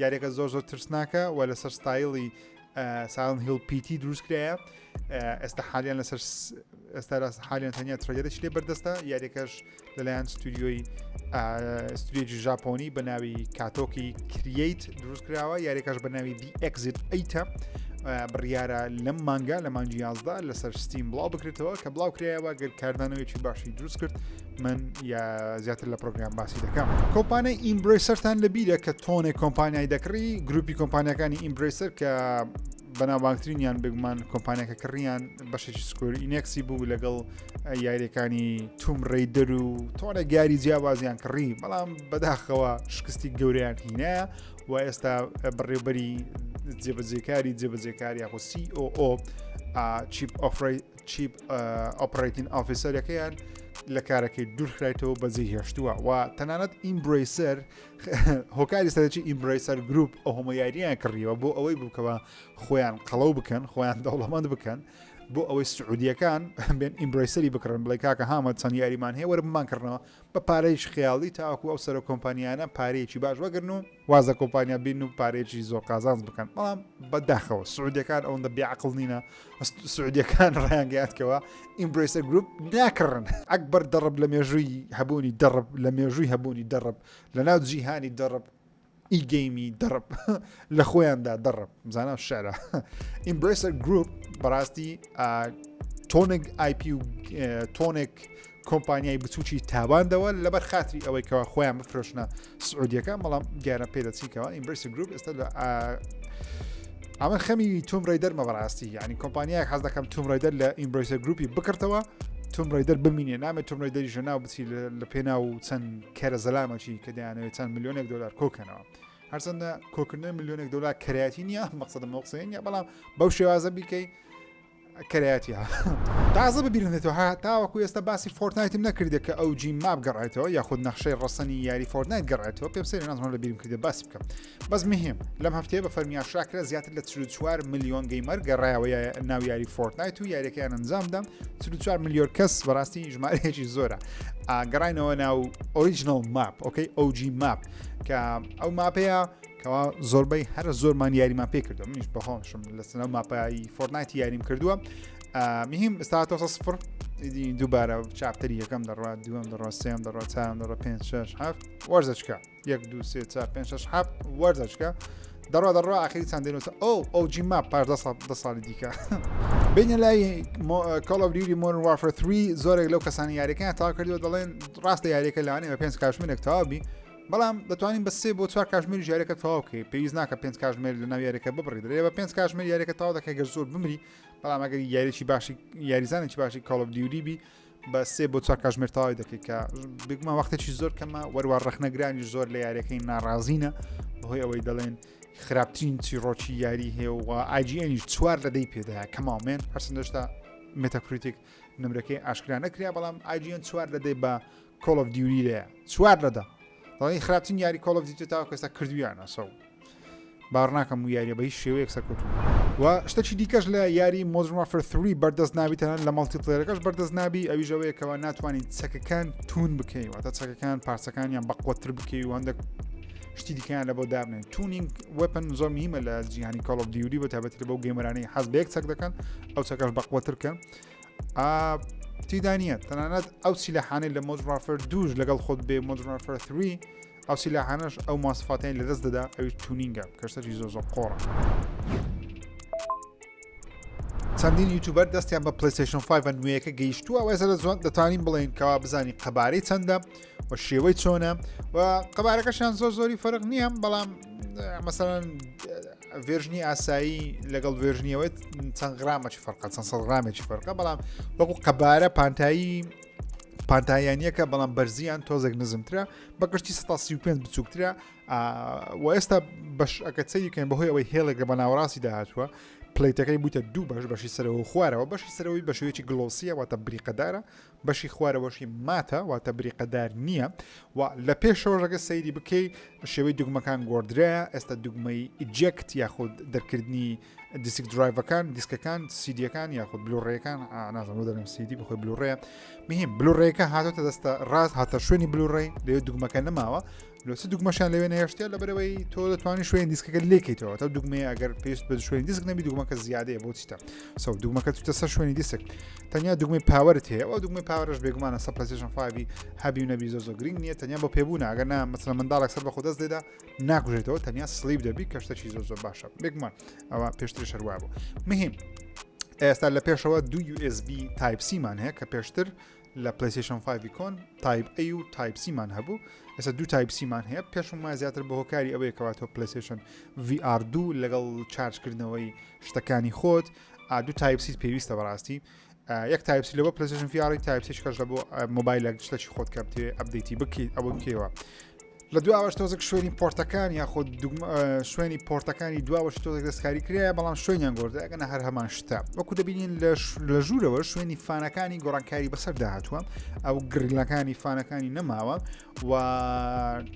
یاریەکە زۆر ترسناکە و لەسەر ستایلی ساڵن هیل PT دروستکرایە ئێستا حالیان لەسەر ئێستا حالیان تەنیا ترێدەش لێ بەردەستە یاریەکەش لەلایەن ستودیۆی ژاپۆنی بە ناوی کاتۆکی کرییت دروستکراوە یاریەکەش بە ناوی دی ئەکزیت ئەیتە بڕیارە لەم مانگا لە مانگی 11 لەسەر ستیم بڵاو بکرێتەوە کە بڵاو کرایەوە گەرکاردانەوەیکی باشی دروست کرد من یا زیاتر لە پرۆگرام باسی دەکەم کۆمپانیای ئیمبرێسەرتان لەبیرە کە تۆنێک کۆمپانیای دەکڕی گروپی کۆمپانیەکانی ئیمبرێسەر کە بەناوبانگترینیان بگومان کۆمپانیەکە کڕیان بەشێکی سکۆری ئینەکسی بوو لەگەڵ یاریەکانی توم ڕێیدەر و تۆنە گاری جیاوازیان کڕی بەڵام بەداخەوە شکستی گەوریان هینایە و ئێستا بەڕێوبەری جێبەجێکاری یاخۆ COO چیپ ئۆپەرەیتینگ ئۆفیسەرەکەیان لە کارەکەی دوورخرایتەوە بەجێ هێشتووە و تەنانەت ئیمبرێسەر هۆکاری سەرەکی ئیمبرێسەر گروپ ئەو هەموو یاریان کڕیەوە بۆ ئەوەی بووکەوە خۆیان قەڵەو بکەن خۆیان دەوڵەمەند بکەن بۆ ئەوەی سعودیەکان بێن ئیمبرێسەری بکڕن بڵێ کاکە هامە چەند یاریمان هەیە وەرە بمانکردنەوە بە پارەیەش خیاڵی تاوەکو ئەو سەرۆ کۆمپانیانە پارەیەکی باش وەگرن و وازە کۆمپانیا بین و پارەیەکی زۆر قازانز بکەن بەڵام بەداخەوە سعودیەکان ئەوەندە بێعقڵ نینە سعودیەکان ڕایانگەیاتکەوە ئیمبرێسەر گروپ ناکڕن ئەکبەر دەڕب لە مێژووی هەبوونی دەڕب لە مێژووی هەبوونی دەڕب لە ناو جیهانی دەڕب ئیگەیمی دەڕب لە خۆیاندا دەڕب بزانە شعرە ئیمبرێسەر گروپ بەڕاستی تۆنێک IP و تۆنێک کۆمپانیای بچوکی تاواندەوە لەبەر خاتری ئەوەی کەەوە خۆیان بفرۆشنە سعودیەکان بەڵام دیارە پێدەچیکەوە ئیمبرێسەر گروپ ئێستا ئەمە خەمی توم ڕێیدەرمە بەڕاستی یعنی کۆمپانیایك حەز دەکەم توم ڕێیدەر لە ئیمبرێسەر گروپی بکردەوە توم ڕێیدەر بمینێ نامێت توم ڕێیدەری ژەناو بچی لە پێناو چەند کەرە زەلامەکی کە دەیانەوێت چەند ملیۆنێک دلار کۆکەنەوە هەرچەندە کۆکردن ملیۆنێک دلار کەرایەتی نییە مەقسەدە مەوقسەیە نیە بەڵام بەو شێوازە بیکەی کەرایەتی تازە ببیرنێتەوە تاوەکو ئێستا باسی فۆرتنایتم نەکردێت کە ئەو جی ماپ گەڕێتەوە یاخود نەخشەی ڕەسەنی یاری فۆرتنایت گەڕێتەوە پێم سەری نازانم لە بیرم کردێت باسی بکەم بەس مهم لەم هەفتەیە بە فەرمیان شاکرە زیاتر لە 44 ملیۆن گەیمەر گەڕایەوە ناو یاری فۆرتنایت و یاریەکەیان ئەنجامدەم 44 ملیۆن کەس بەڕاستی ژمارەیەکی زۆرە گەڕاینەوە ناو ئۆریجینەڵ ماپ ئۆکەی OG ماپ کە ئەو ماپەیە کەوا زۆربەی هەر زۆرمان یاریمان پێ کردو منیش بەخۆمشم لە سنە ماپایی فۆرتنایت یاریم کردووە مهم ئێستا سفر دووبارە چاپتەری یەکەم دەڕوا دووەم دەڕوا سێم دەڕوا چهارم دەڕوا 5 6 7 وەرزەچکە 1 2 3 4 5 6 7 وەرزەچکە دەڕوا ئاخری چەندێنەوە ئەو جی ماپ پاش 10 ساڵی دیکە بینە لای Call of Duty Modern Warfare 3 زۆرێک لەو کەسانی یاریەکان تاوا کردووە دەڵێن ڕاستە یاریەکە لەوانەیە بە 5 کاتژمێرێک تەواوبی بەڵام دەتوانین بە 3 بۆ 4 کاتژمێری یاریەکە تەواو بکەی پێویست ناکە 5 کاتژمێر لە ناو یاریەکە ببڕی دەرێ بە 5 کاتژمێر یاریەکە تەواو دەکەی گەر زۆر بمری بەڵام ئەگەر یاریی باشی یاریزانێکی باشی Call of Duty بی بە 3 بۆ 4 کاتژمێر تەواوی دەکەی کە بگومان وەختێکی زۆر کەمە وەروە ڕەخنەگرانی زۆر لە یاریەکەی ناڕازینە بەهۆی ئەوەی دەڵێن خراپترین چیرۆکی یاری هەیە و IGN 4 لە دەی پێداە کەماومێن هەرچەندەشتا مێتاکریتیک نمرەکەی ئاشکرا نەکریا بەڵام IGN 4 لە دەی بە Call of Duty لەیە 4 لەدا دەڵێن خراپترین یاری Call of Duty تا کەستا کردویانە سەو باڕناکەم و یاریە بە هیچ شێوەیەک سەرکەوتو و شتێکی دیکەش لە یاری Modern Warfare 3 بەردەست نابی تەنان لە مەڵتیپلەیەرەکەش بەردەست نابی ئەوی ژەوەیەکەوە ناتوانین چەکەکان تون بکەی واتە چەکەکان پارچەکانیان بەقوتر بکەی و هەندێک شتی دیکەیان لە بۆ دابنێن تونینگ وەپن زۆر میمە لە جیهانی Call of Duty بە تایبەتی بەو گێمەرانەی حەز بە یەک چەک دەکەن ئەو چەکەش بەقوترکەن تیدانە تەنانەت ئەو سیلاحانەی لە Modern Warfare 2 لەگەڵ خۆت بێ Modern Warfare 3 ئەو سیلاحانەش ئەو ماسفاتیان لەدەست دەدا ئەوی تونینگە کەشتەی زۆر قۆڕە چەندین یوتیوبەر دەستیان بە PlayStation 5 نوێیەکە گەیشتووە ئەوە زۆر زۆر دەتوانین بڵێن کەوا بزانی قەبارەی چەندە و شێوەی چۆنە و قەبارەکەشیان زۆری فەرق نییە بەڵام مەسەڵەن ڤێژنی ئاسایی لەگەڵ ڤێژنیەوەی چەند غرامێکی فەرقە چەند سەد غرامێکی فەرقە بەڵام وەکو قەبارە پانتاییانیەکە بەڵام بەرزیان تۆزێک نزمترە بە گشتی 135 بچووکترە و ئێستا بەشەکەچەیکەن بەهۆی ئەوەی هێڵێک بە ناوەڕاستی داهاتووە پلیتەکەی بوویتە دوو بەشی سەرەوە خوارەوە بەشی سەرەوەی بەشوێکی گلۆسیە واتە بریقەدارە بەشی خوارەوەشی ماتە واتە بریقەدار نییە و لە پێشەوەژەکە سەیری بکەی شێوەی دوگمەکان گۆردرایە ئێستا دوگمەی ئیجێکت یاخود دەرکردنی دیسک درایڤەکان دیسکەکان سیدیەکان یاخود بلوڕێەکان نازانم دەرم سیدی بخۆی بلوڕێ مهم بلوڕێەکە هاتۆتە دەستە ڕاست هاتە شوێنی بلوڕێ لەوێ دوگمەکە نەماوە لۆسە دوگمەشان لەوێ نەهێشتە لەبەرەوەی تۆ دەتوانانی شوێن دیسکەکە لێکیتەوە تا دوگمەیە ئەگەر پێست بە شوێنی دیسک نەبی دوگمەکە زیادەیە بۆ چیتە سەو دوگمەکە توتە سەر شوێنی دیسک تەنیا دوگمەی پاوەرت هەیە ئەو دوگمەی پاوەرش بێگومانە سە PlayStation 5 هەبی و نەبی زۆر گرنگ نییە تەنیا بۆ پێبوون ئەگەر نا مەسەڵەن منداڵێک سەر بەخۆ دەست دێدا ناکوژێتەوە تەنیا سلیپ دەبی کە شتێکی زۆر باشە بێگومان ئەوە پێشتر شەروا بوو مهم ئێستا لە پێشەوە دوو USB Type-C مان هەیە کە پێشتر لە PlayStation 5 کۆن Type-A و Type-C مان هەبوو ئێستا دوو Type-C مان هەیە پێشم وای زیاتر بە هۆکاری ئەوەیە کەواتەوە PlayStation VR2 لەگەڵ چارجکردنەوەی شتەکانی خۆت دوو Type-C پێویستە بەڕاستی یەک Type-C لەوە PlayStation VR Type-C کەش لە بۆ مۆبایلێک شتێکی خۆت کە بتوێ ئەپدەیتی بکەیت ئەوە بکەوە لە دواوەش تۆزێک شوێنی پۆرتەکان یاخود شوێنی پۆرتەکانی دواوەش تۆزێک دەستکاری کرایە بەڵام شوێنیان گۆردە ئەگەنە هەر هەمان شتە وەکو دەبینین لە ژوورەوە شوێنی فانەکانی گۆڕانکاری بەسەر داهاتووە ئەو گرلەکانی فانەکانی نەماوە و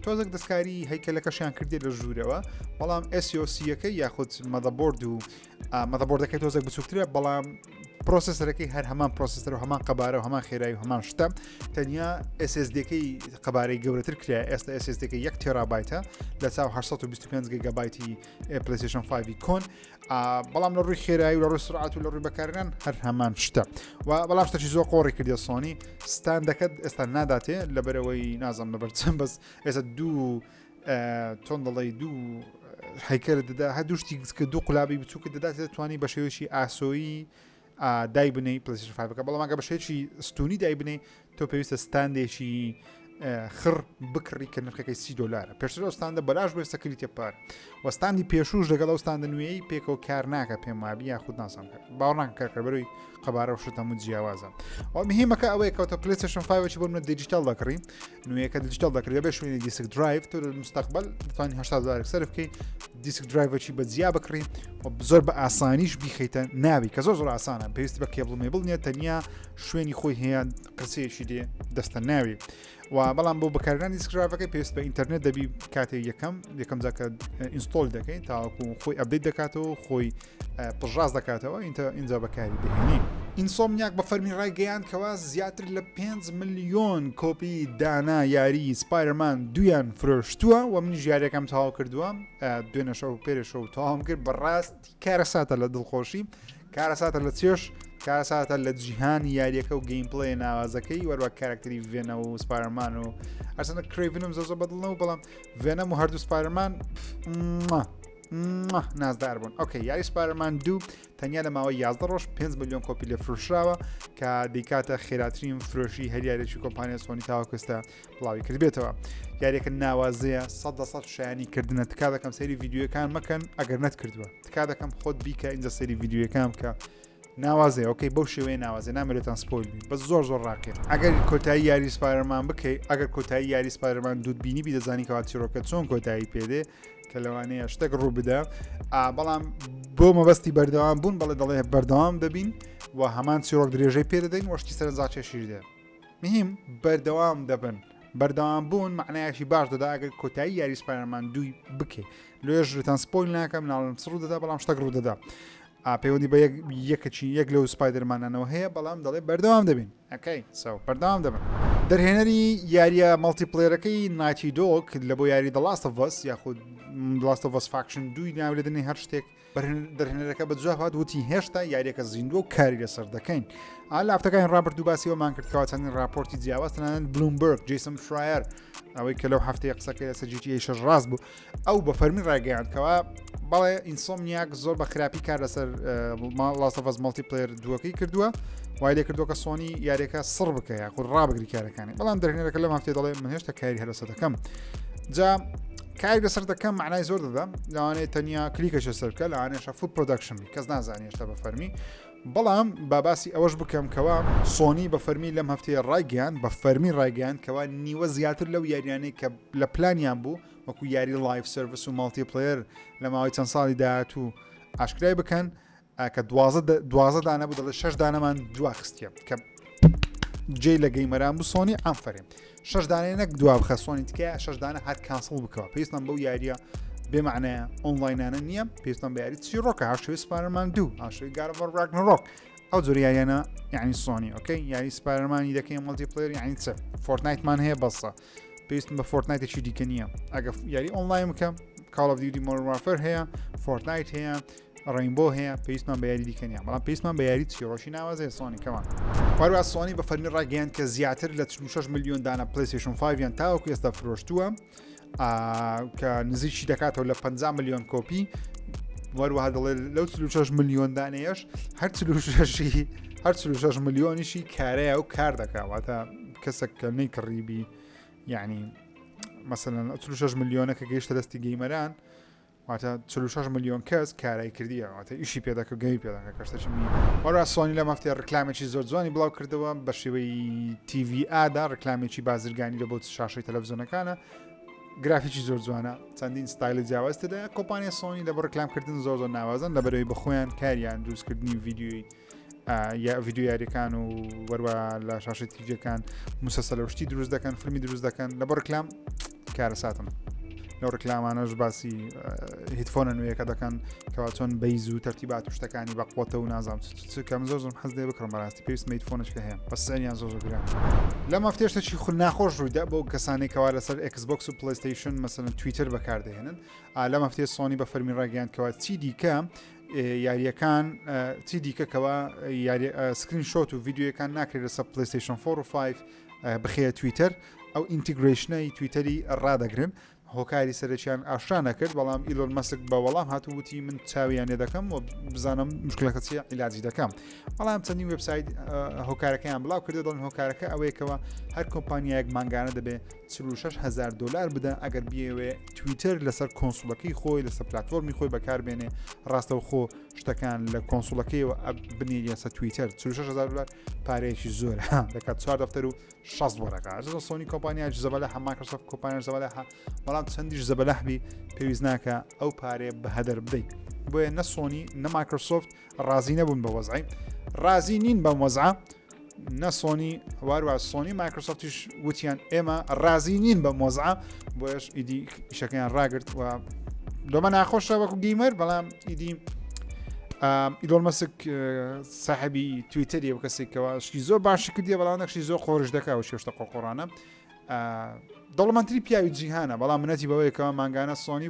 تۆزێک دەستکاری هەیکەلەکەشیان کردێ لە ژوورەوە بەڵام SoC-یەکەی یاخود مەدەبۆرد و مەدەبۆردەکەی تۆزێک بچووکترە بەڵام پرۆسسەرەکەی هەر هەمان پرۆسسەر و هەمان قەبارە و هەمان خێرایی و هەمان شتە تەنیا SSD-کەی قەبارەی گەورەتر کرا ئێستا SSD-کە 1 تێرابایتە لە چاو 825 گیگابایتی PlayStation 5 کۆن بەڵام لە ڕووی خێرایی و لە ڕووی سرعات و لە ڕووی بەکارهێنان هەر هەمان شتە و بەڵام شتێکی زۆر قۆڕی کردە سۆنی ستاندەکەت ئێستا ناداتێ لەبەرەوەی نازانم لەبەر چەند بەس ئێستا دوو چۆن دەڵێ دوو هەیکەر دەدا هەردوو شتی کە دوو قولابی بچووکە دەدات دەتوانی بە شێوەیەکی ئاسۆیی دای بنەی PlayStation 5 بڵام ئەگە بە شێوەیەکی ستونی دای بنەی تۆ پێویستە ستاندێکی خڕ بکڕی کە نرخەکەی $30 پێشتر ئەو ستاندە بەلاش بێ سەکریتە پار وەستاندی پێشوش لەگەڵ ئەو ستاندە نوێی پێکەوە کار ناکە پێم وابی یاخود ناسان کرد باوەڕ ناکەم کارکە بەروی قەبارە و شت هەموو جیاوازە مهمەکە ئەوەیە کەوتە PlayStation 5 بۆ منە دیجیتال دەکڕی نوێیەکە دیجیتال دەکرێت بێ شوێنی دیسک درایڤ تۆ لە مستەقبل دەتوانین $80 سەرف بکەی دیسک درایڤەکی بەجیا بکڕی و زۆر بە ئاسانیش بیخەیتە ناوی کە زۆر ئاسانە پێویستی بە کێبڵ مێبڵ نیە تەنیا شوێنی خۆی هەیە قسەیەکی دێ دەستە ناوی و بەڵام بۆ بەکارهێنانی دیسک درایڤەکەی پێویست بە ئینتەرنێت دەبی کاتێک یەکەم جاکە ئینستۆل دەکەین تاوەکو خۆی ئەپدەیت دەکاتەوە خۆی پژاز دەکاتەوە اینجا بەکاری دەهێنی ئینسۆمنیاک بە فەرمی ڕایگەیاندکەوە زیاتر لە 5 ملیۆن کۆپی دانا یاری سپایدەرمان دویان فرۆشتووە و منیش یاریەکەم تەواو کردووە دوێنە شەو پێرە شەو تەواوم کرد بەڕاستی کارەساتە لە دڵخۆشی کارەساتە لە چێش کارەساتە لە جیهانی یاریەکە و گەیمپڵێ ناوازەکەی وەروە کارکتەری ڤێنە و سپایدەرمان و ئەرسەنە کڕێڤنم زۆر بەدڵنەوە بەڵام ڤێنەم و هەردوو سپایدەرمان نازدار بوون ئۆکەی یاری سپایدەرمان 2 تەنیا لە ماوەی 11 ڕۆژ 5 ملیۆن کۆپی لێ فرۆشراوە کە دەیکاتە خێراترین فرۆشی هەر یاریێکی کۆمپانیای سۆنی تاوەکوێستا بڵاوی کردبێتەوە یاریەکە ناوازەیە 100% شایانی کردنە تکا دەکەم سەیری ڤیدیۆیەکان مەکەن ئەگەر نەت کردووە تکا دەکەم خۆت بیکە اینجا سەیری ڤیدیۆیەکان کە ناوازێ ئۆکەی بەو شێوەیە ناوازێ نامێتان سپۆیل بی بە زۆر ڕاکێت ئەگەر کۆتایی یاری سپایدەرمان بکەیت ئەگەر کۆتایی یاری سپایدەرمان دوود بینی بی دەزانی کەوا چیرۆکە چۆن کۆتایی پێدێ کە لەوانەیە شتێک ڕوو بدە بەڵام بۆ مەبەستی بەردەوام بوون بەڵێ دەڵێ بەردەوام دەبین و هەمان چیرۆک درێژەی پێدەدەین وەشتی سەرنجاچێشیش دێ مهم بەردەوام دەبن بەردەوام بوون معنایشی باش دەدا ئەگەر کۆتایی یاری سپایدەرمان 2 بکەیت لێژتان سپۆیل ناکەم ناڵم سڕوو دەدا بەڵام شتێک ڕوو دەدا پەیوەندی بە یەکەچی یەک لەو سپایدەرمانانەوە هەیە بەڵام دەڵێ بەردەوام دەبین ئەکەی بەردەوام دەبن دەرهێنەری یاریە مەڵتیپلێرەکەی ناتی دۆک لە بۆ یاری The Last of Us یاخود The Last of Us Faction 2 ناو لەدنی هەر شتێک دەرهێنەرەکە بە جواب وتی هێشتا یاریەکە زیندوە و کاری لەسەر دەکەین لافتەکان ڕابرد و باسیەوەمان کردکەوە چەندین راپۆرتی جیاوازتەنانەت بلومبرگ جیسن شرایر ئەوەی کە لەو هەفتەیە قسەکەی لەسەر GTA 6 ڕاست بوو ئەو بە فەرمی ڕاگەیاندکەوە بەڵێ ئینسۆمنیاک زۆر بە خراپی کار لەسەر Last of Us مەڵتیپلێر دووەکەی کردووە وای لێ کردووە کە سۆنی یاریەکە سڕ بکە یاخود ڕابگری کارەکانی بەڵام دەرهێنەرەکە لەم هەفتەیە دەڵێ من هێشتا کاری هەرەسە دەکەم جا کاری لەسەر دەکەم معنای زۆر دەدەم لەوانەیە تەنیا کلیکەشە سەرکە لەوانێشە فود پرۆدەکشن کەس نازانێ هێشتا بە فەرمی بەڵام باباسی ئەوەش بکەم کەوا سۆنی بە فەرمی لەم هەفتەیە ڕایگەیان بە فەرمی ڕایگەیان کەوا نیوە زیاتر لەو یاریانەی کە لە پلانیان بوو وەکو یاری لایف سرویس و مالتیپلەیەر لە ماوەی چەند ساڵی داهاتوو ئاشکرای بکەن کە 12 دانە بوو دەڵێ 6 دانەمان دواخستیە کە جێ لە گەیمەران بوو سۆنی ئەم فەرێن 6 دانەیە نەک دوا بخە سۆنی تکایە 6 دانە هەر کانسڵ بکەوە پێویستم بەو یاریە بێمعنەیە ئۆنلاینانە نییە پێویستم بە یاری چیرۆکە هاشوی سپایدەرمان 2 هاشوی God of War Ragnarok ئەو جۆری یاریانە یعنی سۆنی ئۆکەی یاری سپایدەرمانی دەکەین مەڵتیپلەیەر یعنی چ فۆرتنایتمان هەیە بەسە پێویستم بە فۆرتنایتێکی دیکە نییە ئەگە یاری ئۆنلاین بکەم Call of Duty Modern Warfare هەیە فۆرتنایت هەیە ڕینبۆ هەیە پێویستمان بە یاری دیکە نییە بەڵام پێویستمان بە یاری چیرۆشی ناوازێ سۆنی کەمان هەروە سۆنی بە فەرمی ڕاگەیان کە زیاتر لە 46 میلیۆن دانە پلیستیشن 5 یان تاوەکو ئێستا فرۆشتووە کە نزیکی دەکاتەوە لە 50 میلیۆن کۆپی وەروەها دەڵێ لەو 46 میلیۆن دانەیەش هەر 46 میلیۆنیشی کارەیە و کار دەکاتواتە کەسێک کە نەیکڕیبی یعنی مثلەن 46 میلیۆنە کە گەیشتە دەستی گەیمەران واتە 46 میلیۆن کەس کارایی کردیە واتە ئیشی پێدەکە گەی پێدەکە کەشتێکی وەرا سۆنی لە مەفتێ ڕکلامێکی زۆر جوانی بڵاو کردەوە بە شێوەی TV ئادا ڕکلامێکی بازرگانی لە بۆ شاشەی تەلەڤیزۆنەکانە گرافیکی زۆر جوانە چەندین ستایل جیاوازتدا کۆمپانیای سۆنی لە بۆ ڕکلامکردن زۆر ناوازن لە بەرەوەی بەخۆیان کاریان دروستکردنی ڤیدیۆی ڤیدیۆ یاریەکان و وەروە لە شاشەی تیڤەکان موسەسەلەشتی دروست دەکەن فیلمی دروست دەکەن لە بۆ ڕکلام کارە ساتن لەو ڕکلامانەش باسی هیتفۆنە نوێیەکە دەکەن کەوا چۆن بەیز و تەرتیبات و شتەکانی بەقوتە و نازام کەم زۆر حەز دێ بکڕم بەڕاستی پێویست هیتفۆنشکە هەیە بەسەریان زۆر گران لەم هەفتێشتێکی خول ناخۆش ڕوویدا بۆ کەسانێکەوە لەسەر ئەکسبۆکس و پلەیستیشن مەسەلەن تویتر بەکاردەهێنن لەم هەفتێ سۆنی بە فەرمی ڕاگەیاندکەوە چی دیکە یاریەکان چی دیکەکەوە سکرین شۆت و ڤیدیۆیەکان ناکرێت لەسەر پلەیستیشن 4 و 5 بخەیە تویتر ئەو ئینتیگریشنەی تویتەری ڕدەگرن هۆکاری سەرچیان ئاشرا نەکرد بەڵام ئیلۆن مەسک بە وەڵام هاتووتی من چاویان لێ دەکەم و بزانم مشکلەکە چی عیلاجی دەکەم بەڵام چەندین وێبسایت هۆکارەکەیان بڵاو کردو دەڵێن هۆکارەکە ئەوەیەکەوە هەر کۆمپانیایەک مانگانە دەبێت $46,000 بدەن ئەگەر بیەوێ تویتر لەسەر کۆنسوڵەکەی خۆی لەسەر پلتفۆرمی خۆی بەکاربێنێ ڕاستەوخۆ شتەکان لە کۆنسوڵەکەیەوە بنێریە سەر تویتر $46,000 پارەیەکی زۆرە دەکات 4 دەفتەر و 6 وەرەقە سۆنی کۆمپانیای زەبەلە مایکرۆسۆفت کۆمپانیای زەبەلە بەڵام چەندیش زەبەلەحبی پێویست ناکە ئەو پارێ بە هەدەر بدەیت بۆیە نە سۆنی نە مایکرۆسۆفت ڕازی نەبوون بە وەزعی ڕازی نین بە وەزعە نە سۆنی واروە سۆنی مایکرۆسۆفتیش وتیان ئێمە ڕازی نین بە مۆزعە بۆیش ئیدی شەکەیان ڕاگرت و دۆمە ناخۆشە وەکو گیمەر بەڵام ئیدی ئیلۆن مەسک ساحبی تویتەری و کەسێکەوە شتی زۆر باشی کردیە بەڵام نەخشی زۆر خۆش دەکەوە شێشتە قۆقۆڕانە دەوڵەمەندتری پیاوی جیهانە بەڵام منەتی بەوەیەکەوە مانگانە سۆنی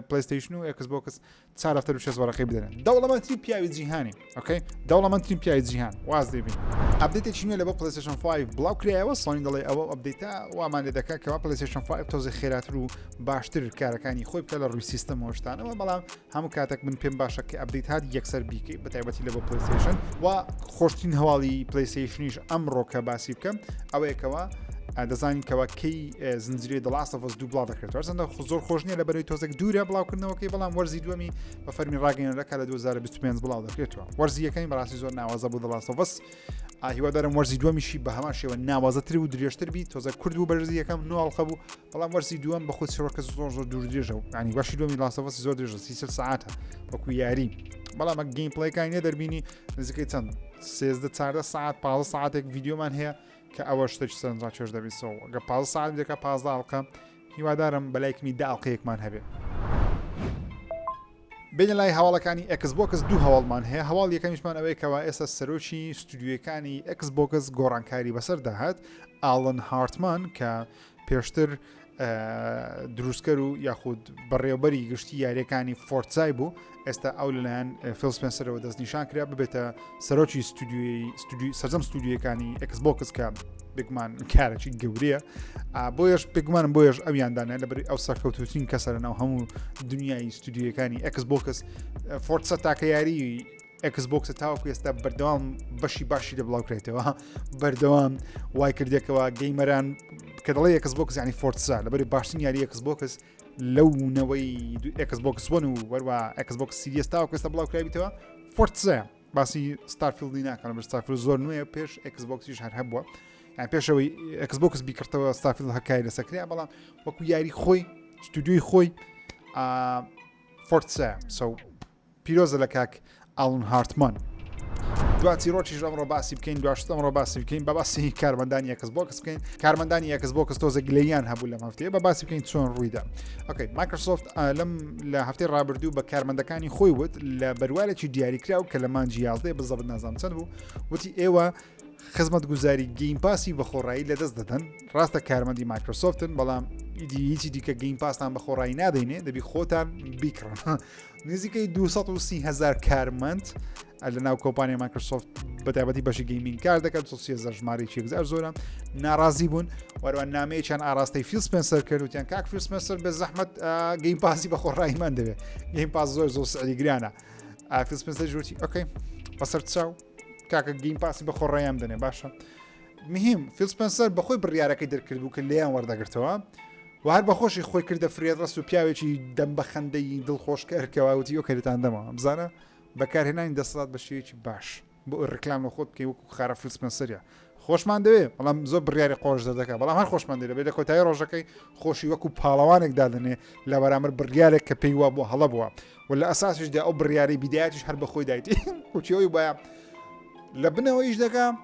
پلەیستیشن و ئەکسبۆکس 4 دەفتەر و 6 وەرەقەی بدەن دەوڵەمەندتری پیاوی جیهانی ئۆکەی دەوڵەمەندترین پیاوی جیهان واز دەبین ئەپدێتێکی نوێ لە بۆ پلەیستیشن 5 بڵاو کرایەوە سۆنی دەڵێ ئەوە ئەپدێتە وامان لێ دەکات کەوا پلەیستیشن 5 تۆزە خێراتر و باشتر کارەکانی خۆی بکە لە ڕووی سیستەمەوە شتانەوە بەڵام هەموو کاتێک من پێم باشە کە ئەپدێت هات یەکسەر بیکەی بەتایبەتی لە بۆ پلەیستیشن و خۆشترین هەواڵی پلەیستیشنیش ئەمڕۆکە باسی بکەم ئەوەیەکەوە دەزانین کەەوە کەی زنجیرەی The Last of Us 2 بڵاو دەکرێت چەندە زۆر خۆش نییە لە بەرەوەی تۆزێک دوورە بڵاوکردنەوەکەی بەڵام وەرزی دووەمی بە فەرمی ڕاگەیەنەکە لە 2025 بڵاو دەکرێتەوە وەرزی یەکەمی بەڕاستی زۆر ناوازە بوو The Last of Us هیوادارم وەرزی دووەمیشی بە هەمان شێوە ناوازەتر و درێژتر بی تۆزە کورد و بەرزی یەکەم نوڵخە بوو بەڵام وەرزی دووەم بە خۆت شەوەکە زۆر دوور درێژە و ینی باشی دووەمی Last of Us زۆر درێژە 30 ساعتە وەکو یاری بەڵام گیم پڵەیەکانی دەربینی نزیکەی چەند 13 ساعت 15 ساعتێک ڤیدیۆمان هەیە کە ئەوە شتێکی سەرنجڕا چێژ دەبیستەوە گە 15 ساعت دەکە 15 ئەڵقە هیوادارم بەلایکمی 10 ئەڵقەیەکمان هەبێ. بین لای هەواڵەکانی Xbox دوو هەواڵمان هەیە. هەواڵ یەکەمیشمان ئەوەیە کەوا ئێستا سەرۆکی ستودیوەکانی Xbox گۆڕانکاری بەسەر داهات ئالن هارتمان کە پێشتر دروستکەر و یاخود بەڕێوەبەری گشتی یاریەکانی فۆرتزای بوو ئێستا ئەو لەلایەن فیل سپێنسەرەوە دەستنیشان کرا ببێتە سەرۆکی سەرجەم ستودیوەکانی Xbox کە بگمان کارێکی گەورەیە بۆیش پێگومانم بۆیش ئەویاندانە لەبەر ئەو سەرکەوتوترین کەسەرەناو هەموو دنیای ستودیوەکانی Xbox فۆرتزە تاکە یاری Xbox تاوەکو ئێستا بەردەوام بەشی باشی لە بڵاوکرێتەوە بەردەوام وای کردێکەوە گەیمەران کە دەڵێ Xbox یعنی فۆرتزا لەبەری باشترین یاری Xbox لەونەوەی Xbox One و وەروە Xbox Series تاوەکو ئێستا بڵاوکرابیتەوە فۆرتزا باسی ستارفیلدی ناکەن بە ستارفیلد زۆر نوێ پێش Xboxیش هەر هەبووە یان پێشەوەی Xbox بیکردەوە ستارفیلد هەکای لەسەکریا بەڵام وەکو یاری خۆی ستودیوی خۆی فۆرتزا پیرۆزە لە کاک ئالن هارتمان. دواتی ڕۆژیش ئەمڕۆ باسی بکەین دواشتم ڕۆ باسی بکەین بە باسی کارمەندانی Xbox بکەین کارمەندانی Xbox تۆزە گلەیان هەبوو لەم هەفتەیە بە باسی بکەین چۆن ڕوویدا. ئۆکەی مایکرۆسۆفت لەم لە هەفتەی ڕابردوو بە کارمەندەکانی خۆی وت لە بەروالێکی دیاریکراو کە لە مانجی 11 بزەبت نازانم چەند بوو وتی ئێوە خزمەت گوزاری گەیم پاسی بە خۆڕایی لەدەست دەدەن ڕاستە کارمەندی مایکرۆسۆفتن بەڵام هیچی دیکە گەیم پاستان بە خۆڕایی نادەینێ دەبی خۆتان بیکڕن نزیکەی 230,000 کارمەند لە ناو کۆمپانیای مایکرۆسۆفت بەتایبەتی بەشی گەیمینگ کار دەکات 30,000 ژمارەی زۆرە ناڕازی بوون وەروە نامەیەکیان ئاراستەی فیل سپێنسەر کرد وتیان کاک فیل سپێنسەر بە زەحمەت گەیم پاسی بە خۆڕاییمان دەوێت گەیم پاس زۆر سعری گرانە فیل سپێنسەر ژوتی ئۆکەی بەسەر چاو کاکە گەیم پاسی بە خۆڕاییان دەنێ باشە مهم فیل سپێنسەر بەخۆی بڕیارەکەی دەرکرد بوو کە لێیان وەردەگرتەوە و هەر بەخۆشی خۆی کردە فرێد ڕست و پیاوێکی دەم بە خەندەی دڵخۆشکەرکەوەوتی ئۆکەتان دەمەوە بزانە بەکارهێنانی دەسەڵات بە شێوەیەکی باش بۆ ڕکلام لە خۆت بکەی وەکو خارە فیل سپێنسەریە خۆشمان دەوێت بەڵام زۆر بڕیاری خۆش دەکات بەڵام هەر خۆشمان دەوێت بێت لە کۆتایی ڕۆژەکەی خۆشی وەکو پاڵەوانێک دادنێ لە بەرامبەر بڕیارێک کە پێی وا بۆ هەڵە بووە و لە ئەساسیشدا ئەو بڕیاری بیدایەتیش هەر بەخۆی دایتی کوچیەوەی باە لە بنەوەیش دەکات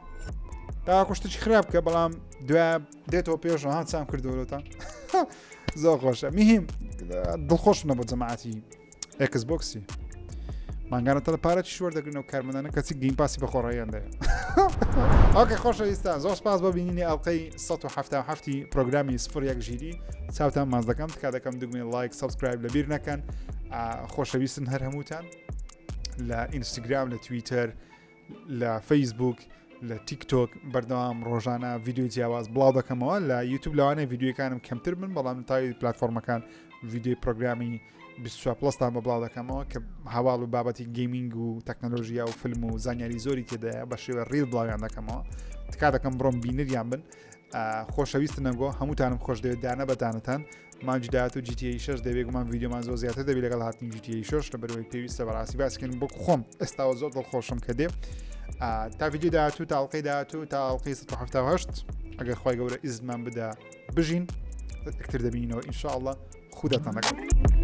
تا کوشتێکی خراپ کە بەڵام دوای دێتەوە پێش هاان چام کردوەوەتان زۆر خۆشە میهیم دڵخۆش نەبوو جەماعەتی Xboxی مانگانە تەلە پارەی شوەردەگرنەوە کارمەندانە کەچی گەیم پاسی بە خۆڕاییان دەیە ئۆکەی خۆشەویستان زۆر سپاس بۆ بینینی ئەڵلقەی 177 پرۆگرامی سفر یەک ژیری چاوتان ماز دەکەم تکا دەکەم دوگمێن لایک سابسکرایب لەبیر نەکەن خۆشەویستن هەر هەمووتان لە ئینستاگرام لە تویتەر لە فەیسبوک لە تیکتۆک بەردەوام ڕۆژانە ڤیددیۆی جیاواز بڵاو دەکەمەوە لە یوتیوب لەوانەیە ڤیددیوەکانم کەمتر بن بەڵام تاوی پلتفۆرمەکان ڤیددیۆی پرۆگرامی 24+تان بە بڵاو دەکەمەوە کە هەواڵ و بابەتی گەیمینگ و تەکنۆلۆژیا و فیلم و زانیاری زۆری تێدایە بە شێوە ڕیل بڵاویان دەکەمەوە تکا دەکەم بڕۆم بینەریان بن خۆشەویستن نەگۆ هەمووتانم خۆش دەوێت دانە بەتانتان ماجدات و GTA 6 دەبێگومان ڤیددیۆمان زۆر زیاتر دەبێت لەگەڵ هاتنی GTA 6 لەبەرەوەی پێویستە بەڕاستی باسکەین بۆ خۆم ئێستاوە زۆر دڵخۆشم کە دێ تا ڤیددیۆ داهاتوو تا ئەڵلقەی داهاتوو تا ئەڵلقەی 178 ئەگەر خۆی گەورە ئیزمان بدا بژین ئەکتر دەبینینەوە ئینشاءالله خودتان لەگەڵ